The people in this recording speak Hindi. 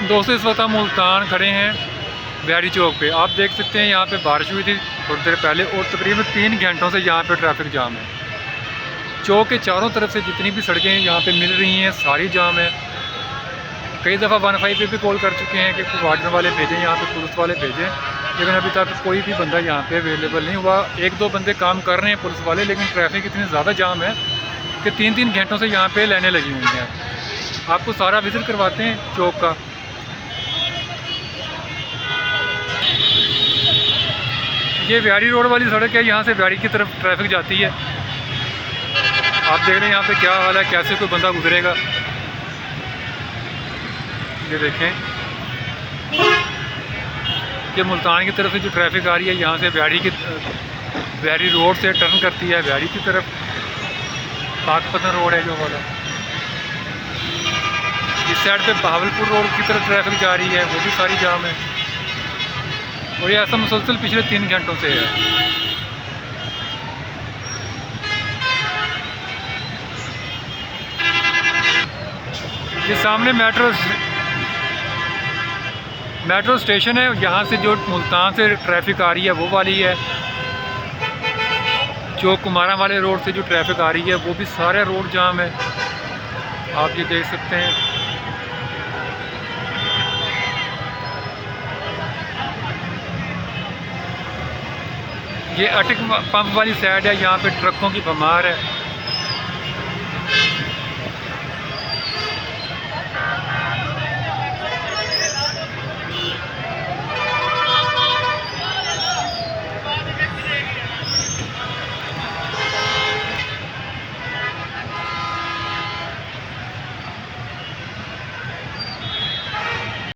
दोस्तों इस वक्त हम मुल्तान खड़े हैं बिहारी चौक पे। आप देख सकते हैं यहाँ पे बारिश हुई थी थोड़ी देर पहले और तकरीबन 3 घंटों से यहाँ पे ट्रैफिक जाम है। चौक के चारों तरफ से जितनी भी सड़कें यहाँ पे मिल रही हैं सारी जाम है। कई दफ़ा 15 पे भी कॉल कर चुके हैं कि वार्डन वाले भेजें, यहाँ पे पुलिस वाले भेजें, लेकिन अभी तक कोई भी बंदा यहाँ पे अवेलेबल नहीं हुआ। 1-2 बंदे काम कर रहे हैं पुलिस वाले, लेकिन ट्रैफिक इतनी ज़्यादा जाम है कि 3-3 घंटों से यहाँ पे लाइनें लगी हुई हैं। आपको सारा विजिट करवाते हैं चौक का। ये बिहारी रोड वाली सड़क है, यहाँ से बिहारी की तरफ ट्रैफिक जाती है। आप देख रहे हैं यहाँ पे क्या हाल है, कैसे कोई बंदा गुजरेगा। ये देखें कि मुल्तान की तरफ से जो ट्रैफिक आ रही है यहाँ से बिहारी रोड से टर्न करती है बिहारी की तरफ। पाकपतन रोड है जो वाला, इस साइड पे बहावलपुर रोड की तरफ ट्रैफिक जा रही है, वो भी सारी जाम है। और ये ऐसा मुसलसल पिछले 3 घंटों से है। ये सामने मेट्रो स्टेशन है, यहाँ से जो मुल्तान से ट्रैफिक आ रही है वो वाली है। जो कुमारा वाले रोड से जो ट्रैफिक आ रही है वो भी सारे रोड जाम है। आप ये देख सकते हैं। ये अटक पंप वाली साइड है, यहाँ पे ट्रकों की भमार है।